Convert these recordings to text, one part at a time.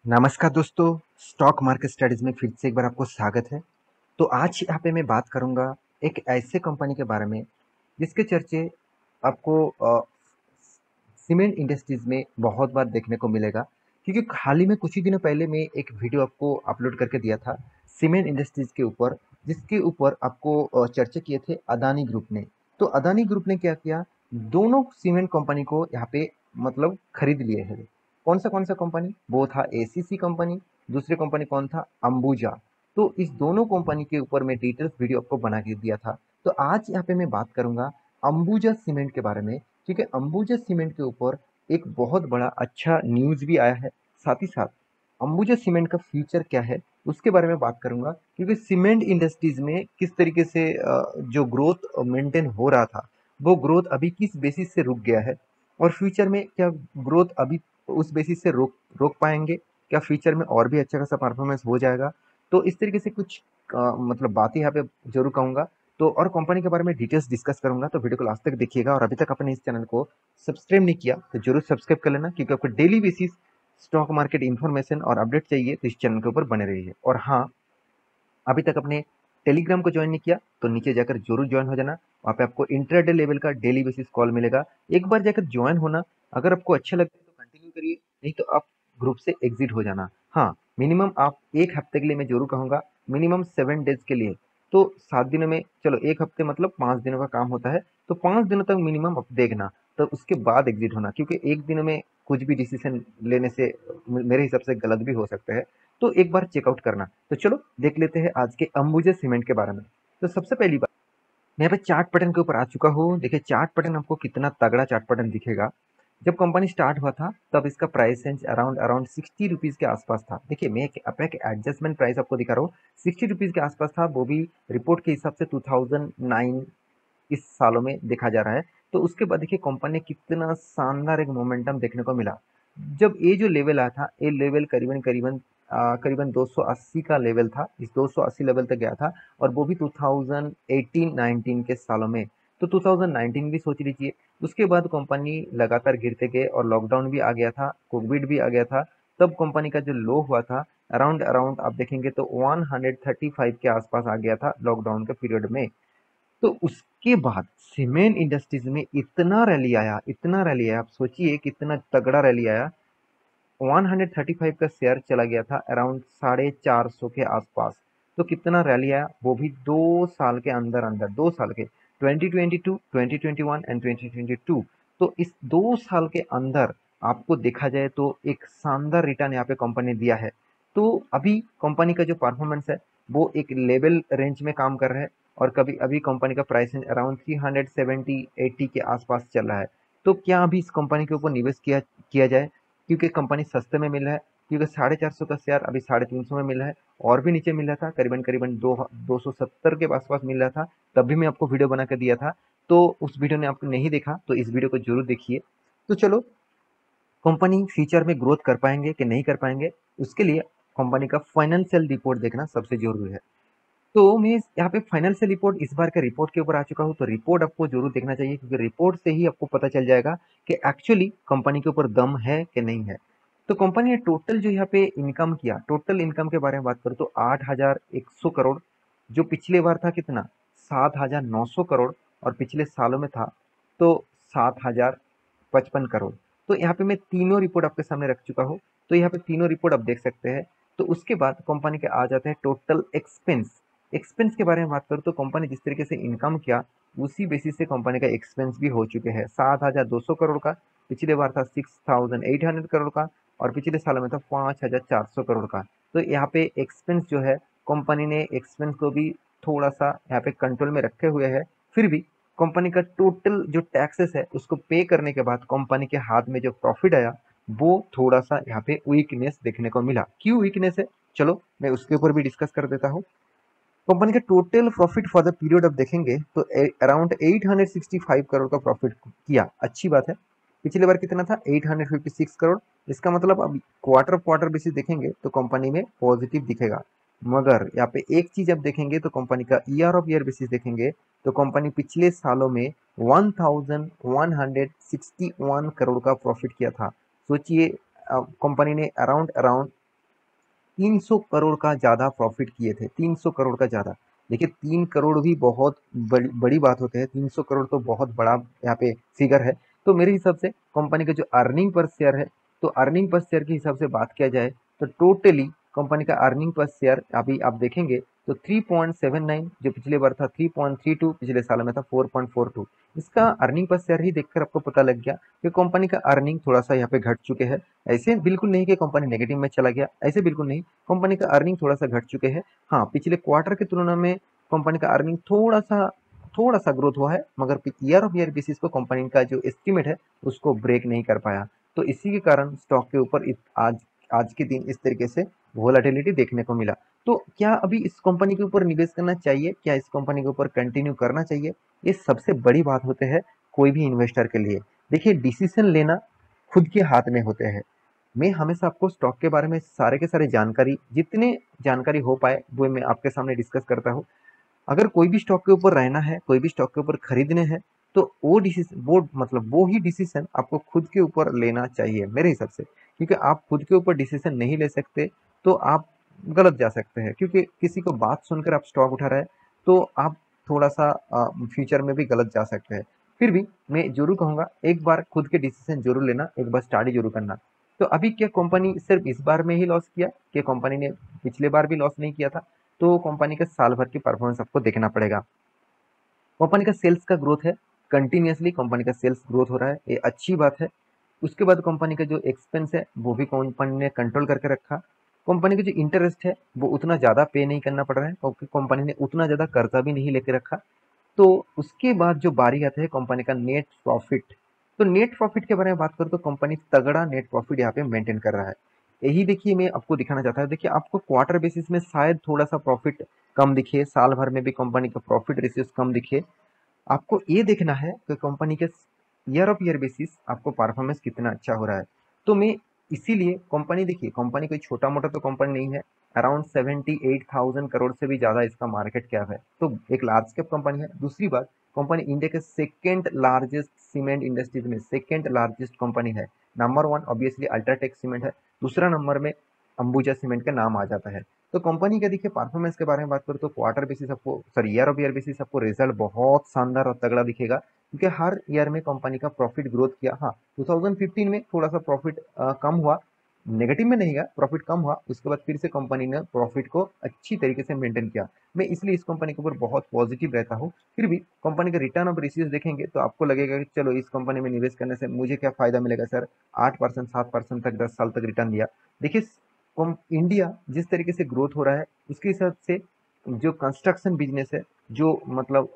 नमस्कार दोस्तों, stock market studies में फिर से एक बार आपको स्वागत है। तो आज यहाँ पे मैं बात करूँगा एक ऐसे कंपनी के बारे में जिसके चर्चे आपको सीमेंट इंडस्ट्रीज में बहुत बार देखने को मिलेगा। क्योंकि हाल ही में कुछ ही दिनों पहले मैं एक वीडियो आपको अपलोड करके दिया था सीमेंट इंडस्ट्रीज के ऊपर, जिसके ऊपर आपको चर्चा किए थे अदानी ग्रुप ने। तो अदानी ग्रुप ने क्या किया, दोनों सीमेंट कंपनी को यहाँ पे मतलब खरीद लिए है। कौन सा कंपनी, वो था एसीसी कंपनी, दूसरी कंपनी कौन था, अंबुजा। तो इस दोनों कंपनी के ऊपर मैं डिटेल्स वीडियो आपको बना के दिया था। तो आज यहाँ पे मैं बात करूंगा अंबुजा सीमेंट के बारे में, क्योंकि अंबुजा सीमेंट के ऊपर एक बहुत बड़ा अच्छा न्यूज भी आया है। साथ ही साथ अंबुजा सीमेंट का फ्यूचर क्या है उसके बारे में बात करूंगा, क्योंकि सीमेंट इंडस्ट्रीज में किस तरीके से जो ग्रोथ मेंटेन हो रहा था वो ग्रोथ अभी किस बेसिस से रुक गया है, और फ्यूचर में क्या ग्रोथ अभी उस बेसिस से रोक रोक पाएंगे, क्या फ्यूचर में और भी अच्छा खासा परफॉर्मेंस हो जाएगा। तो इस तरीके से कुछ मतलब बातें यहाँ पे जरूर कहूंगा। तो और कंपनी के बारे में डिटेल्स डिस्कस करूंगा, तो वीडियो को लास्ट तक देखिएगा। और अभी तक आपने इस चैनल को सब्सक्राइब नहीं किया तो जरूर सब्सक्राइब कर लेना, क्योंकि आपको daily basis stock market information और अपडेट चाहिए तो इस चैनल के ऊपर बने रहिए। और हाँ, अभी तक अपने टेलीग्राम को ज्वाइन नहीं किया तो नीचे जाकर जरूर ज्वाइन हो जाना। वहाँ पे आपको इंटरडे लेवल का डेली बेसिस कॉल मिलेगा। एक बार जाकर ज्वाइन होना, अगर आपको अच्छा लगे तो कंटिन्यू करिए, नहीं तो आप ग्रुप से एग्जिट हो जाना। हाँ, मिनिमम आप एक हफ्ते के लिए, मैं जरूर कहूँगा मिनिमम 7 डेज के लिए। तो 7 दिनों में, चलो एक हफ्ते मतलब 5 दिनों का काम होता है, तो 5 दिनों तक मिनिमम आप देखना, तो उसके बाद एग्जिट होना, क्योंकि एक दिन में कुछ भी डिसीजन लेने से मेरे हिसाब से गलत भी हो सकते हैं। तो एक बार चेकआउट करना। तो चलो देख लेते हैं आज के अंबुजा सीमेंट के बारे में। तो सबसे पहली बात, मैं यहाँ पे चार्ट पैटर्न के ऊपर आ चुका हूँ। देखिए चार्ट पैटर्न आपको कितना तगड़ा चार्ट पैटर्न दिखेगा। जब कंपनी स्टार्ट हुआ था तब इसका price range around around 60 rupees के आसपास था। देखिए मैं एक एडजस्टमेंट प्राइस आपको दिखा रहा हूँ, 60 रुपीज के आसपास था, वो भी रिपोर्ट के हिसाब से 2009 इस सालों में देखा जा रहा है। तो उसके बाद देखिए कंपनी ने कितना शानदार एक मोमेंटम देखने को मिला। जब ये जो लेवल आया था, ये लेवल करीबन करीबन करीबन 280 का लेवल था, इस 280 लेवल तक गया था, और वो भी 2018-19 के सालों में। तो 2019 भी सोच लीजिए। उसके बाद कंपनी लगातार गिरते गए और लॉकडाउन भी आ गया था, कोविड भी आ गया था। तब कंपनी का जो लो हुआ था अराउंड अराउंड आप देखेंगे तो 135 के आसपास आ गया था लॉकडाउन के पीरियड में। तो उसके बाद सीमेंट इंडस्ट्रीज में इतना रैली आया, इतना रैली आया, आप सोचिए कितना तगड़ा रैली आया। 135 का शेयर चला गया था अराउंड 450 के आसपास। तो कितना रैली आया, वो भी 2 साल के अंदर अंदर, 2 साल के 2022, 2021 एंड 2022। तो इस 2 साल के अंदर आपको देखा जाए तो एक शानदार रिटर्न यहाँ पे कंपनी ने दिया है। तो अभी कंपनी का जो परफॉर्मेंस है वो एक लेवल रेंज में काम कर रहा है, और कभी अभी कंपनी का प्राइस अराउंड 370-80 के आसपास चल रहा है। तो क्या अभी इस कंपनी के ऊपर निवेश किया किया जाए, क्योंकि कंपनी सस्ते में मिल रहा है। क्योंकि 450 का शेयर अभी 350 में मिल रहा है, और भी नीचे मिल रहा था, करीबन करीबन 270 के आसपास मिल रहा था। तब भी मैं आपको वीडियो बना के दिया था। तो उस वीडियो ने आपको नहीं देखा तो इस वीडियो को जरूर देखिए। तो चलो, कंपनी फ्यूचर में ग्रोथ कर पाएंगे कि नहीं कर पाएंगे, उसके लिए कंपनी का फाइनेंशियल रिपोर्ट देखना सबसे जरूरी है। तो मैं यहाँ पे फाइनेंशियल रिपोर्ट, इस बार के रिपोर्ट के ऊपर आ चुका हूँ। तो रिपोर्ट आपको जरूर देखना चाहिए, क्योंकि रिपोर्ट से ही आपको पता चल जाएगा कि एक्चुअली कंपनी के ऊपर दम है कि नहीं है। तो कंपनी ने टोटल जो यहाँ पे इनकम किया, टोटल इनकम के बारे में बात करूँ तो 8,100 करोड़, जो पिछले बार था कितना, 7,900 करोड़, और पिछले सालों में था तो 7,055 करोड़। तो यहाँ पे मैं तीनों रिपोर्ट आपके सामने रख चुका हूँ। तो यहाँ पे तीनों रिपोर्ट आप देख सकते हैं। तो उसके बाद कंपनी के आ जाते हैं टोटल एक्सपेंस। एक्सपेंस के बारे में बात करूँ तो कंपनी जिस तरीके से इनकम किया उसी बेसिस से कंपनी का एक्सपेंस भी हो चुके हैं। 7,200 करोड़ का पिछले बार था, 6,800 करोड़ का, और पिछले साल में था 5,400 करोड़ का। तो यहाँ पे एक्सपेंस जो है, कंपनी ने एक्सपेंस को भी थोड़ा सा यहाँ पे कंट्रोल में रखे हुए है। फिर भी कंपनी का टोटल जो टैक्सेस है उसको पे करने के बाद कंपनी के हाथ में जो प्रॉफिट आया वो थोड़ा सा यहाँ पे वीकनेस देखने को मिला। क्यों वीकनेस है, चलो मैं उसके ऊपर भी डिस्कस कर देता हूँ। कंपनी का total profit for the period आप देखेंगे तो अराउंड 865 करोड़ का प्रॉफिट किया, अच्छी बात है। पिछले बार कितना था, 856 करोड़। इसका मतलब अब क्वार्टर बेसिस देखेंगे तो कंपनी में पॉजिटिव दिखेगा। मगर यहाँ पे एक चीज आप देखेंगे तो कंपनी का ईयर ऑफ ईयर बेसिस देखेंगे तो कंपनी पिछले सालों में 1161 करोड़ का प्रॉफिट किया था। सोचिए, कंपनी ने अराउंड अराउंड 300 करोड़ का ज़्यादा प्रॉफिट किए थे, 300 करोड़ का ज़्यादा। देखिए 3 करोड़ भी बहुत बड़ी बात होते हैं, 300 करोड़ तो बहुत बड़ा यहाँ पे फिगर है। तो मेरे हिसाब से कंपनी का जो अर्निंग पर शेयर है, तो अर्निंग पर शेयर के हिसाब से बात किया जाए तो टोटली कंपनी का अर्निंग पर शेयर अभी आप देखेंगे तो 3.79, जो पिछले बार था 3.32, पिछले साल में था 4.42। इसका अर्निंग पर शेयर ही देखकर आपको पता लग गया कि कंपनी का अर्निंग थोड़ा सा यहाँ पे घट चुके हैं। ऐसे बिल्कुल नहीं कि कंपनी नेगेटिव में चला गया, ऐसे बिल्कुल नहीं, कंपनी का अर्निंग थोड़ा सा घट चुके हैं। हाँ, पिछले क्वार्टर की तुलना में कंपनी का अर्निंग थोड़ा सा ग्रोथ हुआ है, मगर ईयर ऑफ ईयर बेसिस को कंपनी का जो एस्टिमेट है उसको ब्रेक नहीं कर पाया। तो इसी के कारण स्टॉक के ऊपर आज आज के दिन इस तरीके से वोलेटिलिटी देखने को मिला। तो क्या अभी इस कंपनी के ऊपर निवेश करना चाहिए, क्या इस कंपनी के ऊपर कंटिन्यू करना चाहिए, ये सबसे बड़ी बात होते हैं कोई भी इन्वेस्टर के लिए। देखिए डिसीजन लेना खुद के हाथ में होते हैं। मैं हमेशा आपको स्टॉक के बारे में सारे के सारे जानकारी, जितने जानकारी हो पाए वो मैं आपके सामने डिस्कस करता हूँ। अगर कोई भी स्टॉक के ऊपर रहना है, कोई भी स्टॉक के ऊपर खरीदने हैं, तो वो डिसीजन वो ही डिसीजन आपको खुद के ऊपर लेना चाहिए मेरे हिसाब से। क्योंकि आप खुद के ऊपर डिसीजन नहीं ले सकते तो आप गलत जा सकते हैं, क्योंकि किसी को बात सुनकर आप स्टॉक उठा रहे हैं तो आप थोड़ा सा फ्यूचर में भी गलत जा सकते हैं। फिर भी मैं जरूर कहूंगा एक बार खुद के डिसीजन जरूर लेना, एक बार स्टडी जरूर करना। तो अभी क्या कंपनी सिर्फ इस बार में ही लॉस किया, क्या कंपनी ने पिछले बार भी लॉस नहीं किया था? तो कंपनी का साल भर की परफॉर्मेंस आपको देखना पड़ेगा। कंपनी का सेल्स का ग्रोथ है, कंटिन्यूसली कंपनी का सेल्स ग्रोथ हो रहा है, ये अच्छी बात है। उसके बाद कंपनी का जो एक्सपेंस है वो भी कंपनी ने कंट्रोल करके रखा। कंपनी का जो इंटरेस्ट है वो उतना ज़्यादा पे नहीं करना पड़ रहा है, क्योंकि कंपनी ने उतना ज़्यादा कर्जा भी नहीं लेके रखा। तो उसके बाद जो बारी आता है कंपनी का नेट प्रॉफिट। तो नेट प्रॉफिट के बारे में बात करूँ तो कंपनी तगड़ा नेट प्रॉफिट यहाँ पे मेंटेन कर रहा है। यही देखिए मैं आपको दिखाना चाहता हूँ। देखिए आपको क्वार्टर बेसिस में शायद थोड़ा सा प्रॉफिट कम दिखे, साल भर में भी कंपनी का प्रॉफिट रेशियो कम दिखे। आपको ये देखना है कि कंपनी के ईयर ऑफ ईयर बेसिस आपको परफॉर्मेंस कितना अच्छा हो रहा है। तो मैं इसीलिए कंपनी, देखिए कंपनी कोई छोटा मोटा तो कंपनी नहीं है, अराउंड 78,000 करोड़ से भी ज्यादा इसका मार्केट कैप है, तो एक लार्ज कैप कंपनी है। दूसरी बात, कंपनी इंडिया के सेकेंड लार्जेस्ट सीमेंट इंडस्ट्रीज में सेकेंड लार्जेस्ट कंपनी है। Number one obviously UltraTech cement है, दूसरा नंबर में अंबुजा सीमेंट का नाम आ जाता है। तो कंपनी का देखिए परफॉर्मेंस के बारे में बात करूँ तो क्वार्टर बेसिस आपको, sorry year of year basis आपको रिजल्ट बहुत शानदार और तगड़ा दिखेगा, क्योंकि हर ईयर में कंपनी का प्रॉफिट ग्रोथ किया। हाँ, 2015 में थोड़ा सा प्रॉफिट कम हुआ, नेगेटिव में नहीं गया, प्रॉफिट कम हुआ। उसके बाद फिर से कंपनी ने प्रॉफिट को अच्छी तरीके से मेंटेन किया। मैं इसलिए इस कंपनी के ऊपर बहुत पॉजिटिव रहता हूँ। फिर भी कंपनी का रिटर्न ऑफ रेशियोज देखेंगे तो आपको लगेगा कि चलो इस कंपनी में निवेश करने से मुझे क्या फायदा मिलेगा सर, 8% 7% तक 10 साल तक रिटर्न दिया। देखिए इंडिया जिस तरीके से ग्रोथ हो रहा है उसके हिसाब से जो कंस्ट्रक्शन बिजनेस है, जो मतलब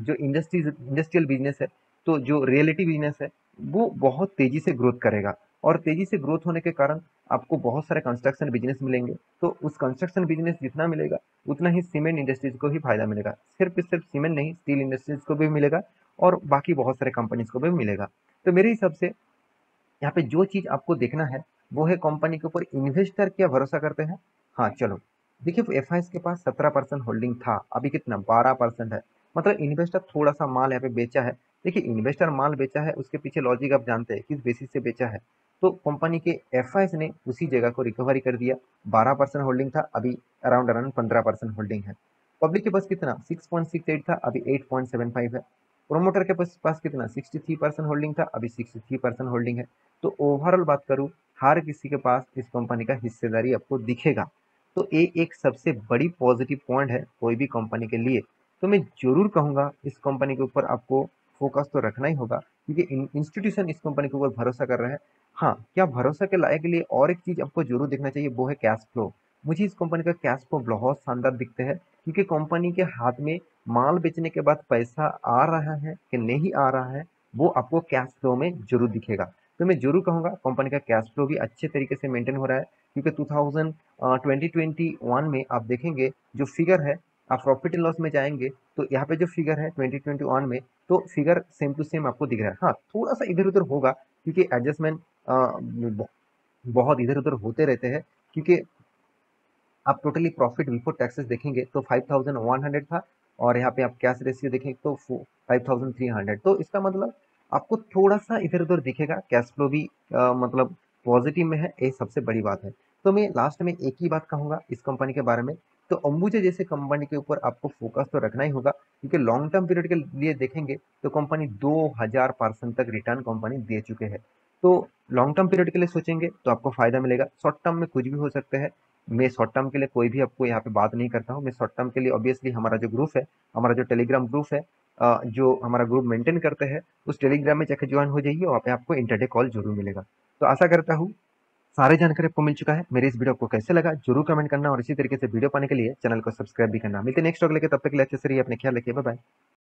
जो इंडस्ट्रियल बिजनेस है, तो जो रियलिटी बिजनेस है वो बहुत तेजी से ग्रोथ करेगा। और तेजी से ग्रोथ होने के कारण आपको बहुत सारे कंस्ट्रक्शन बिजनेस मिलेंगे। तो उस कंस्ट्रक्शन बिजनेस जितना मिलेगा उतना ही सीमेंट इंडस्ट्रीज को भी फायदा मिलेगा। सिर्फ सीमेंट नहीं, स्टील इंडस्ट्रीज को भी मिलेगा और बाकी बहुत सारे कंपनीज को भी मिलेगा। तो मेरे हिसाब से यहाँ पे जो चीज आपको देखना है वो है कंपनी के ऊपर इन्वेस्टर क्या भरोसा करते हैं। हाँ चलो, देखिए एफआईएस के पास 17% होल्डिंग था, अभी कितना 12% है। मतलब इन्वेस्टर थोड़ा सा माल यहाँ पे बेचा है। देखिए इन्वेस्टर माल बेचा है, उसके पीछे लॉजिक आप जानते हैं किस बेसिस से बेचा है। तो कंपनी के एफआईएस ने उसी जगह को रिकवरी कर दिया। 12% होल्डिंग था, अभी अराउंड अराउंड 15% होल्डिंग है। पब्लिक के पास कितना 6.68 था, अभी 8.75 है। प्रोमोटर के पास कितना 63% होल्डिंग था, अभी 63% होल्डिंग है। तो ओवरऑल बात करूं, हर किसी के पास इस कंपनी का हिस्सेदारी आपको दिखेगा। तो ये एक सबसे बड़ी पॉजिटिव पॉइंट है कोई भी कंपनी के लिए। तो मैं जरूर कहूंगा इस कंपनी के ऊपर आपको फोकस तो रखना ही होगा, क्योंकि इंस्टीट्यूशन इस कंपनी के ऊपर भरोसा कर रहे हैं। हाँ, क्या भरोसा के लायक के लिए और एक चीज आपको जरूर देखना चाहिए, वो है कैश फ्लो। मुझे इस कंपनी का कैश फ्लो बहुत शानदार दिखते हैं, क्योंकि कंपनी के हाथ में माल बेचने के बाद पैसा आ रहा है कि नहीं आ रहा है वो आपको कैश फ्लो में जरूर दिखेगा। तो मैं जरूर कहूंगा कंपनी का कैश फ्लो भी अच्छे तरीके से मेंटेन हो रहा है, क्योंकि 2021 में आप देखेंगे जो फिगर है, आप प्रॉफिट एंड लॉस में जाएंगे तो यहाँ पे जो फिगर है 2021 में, तो फिगर सेम टू सेम आपको दिख रहा है। हाँ, थोड़ा सा इधर उधर होगा क्योंकि एडजस्टमेंट बहुत इधर उधर होते रहते हैं। क्योंकि आप टोटली प्रॉफिट बिफोर टैक्सेस देखेंगे तो 5100 था, और यहाँ पे आप कैश रेशियो देखें तो 5300। तो इसका मतलब आपको थोड़ा सा इधर उधर दिखेगा, कैश फ्लो भी मतलब पॉजिटिव में है, ये सबसे बड़ी बात है। तो मैं लास्ट में एक ही बात कहूँगा इस कंपनी के बारे में, तो अंबुजा जैसे कंपनी के ऊपर आपको फोकस तो रखना ही होगा, क्योंकि लॉन्ग टर्म पीरियड के लिए देखेंगे तो कंपनी 2000% तक रिटर्न कंपनी दे चुके हैं। तो लॉन्ग टर्म पीरियड के लिए सोचेंगे तो आपको फायदा मिलेगा। शॉर्ट टर्म में कुछ भी हो सकता है। मैं शॉर्ट टर्म के लिए कोई भी आपको यहाँ पे बात नहीं करता हूँ। मैं शॉर्ट टर्म के लिए ऑब्वियसली हमारा जो ग्रुप है, हमारा जो टेलीग्राम ग्रुप है, जो हमारा ग्रुप मेंटेन करते हैं, उस टेलीग्राम में जाकर ज्वाइन हो जाइए, वहाँ पे आपको इंटरडे कॉल जरूर मिलेगा। तो आशा करता हूँ सारी जानकारी आपको मिल चुका है। मेरे इस वीडियो को कैसे लगा जरूर कमेंट करना, और इसी तरीके से वीडियो पाने के लिए चैनल को सब्सक्राइब भी करना। मिलते हैं नेक्स्ट अगले के, तब तक के लिए अच्छे से रहिए, अपने ख्याल रखिए, बाय बाय।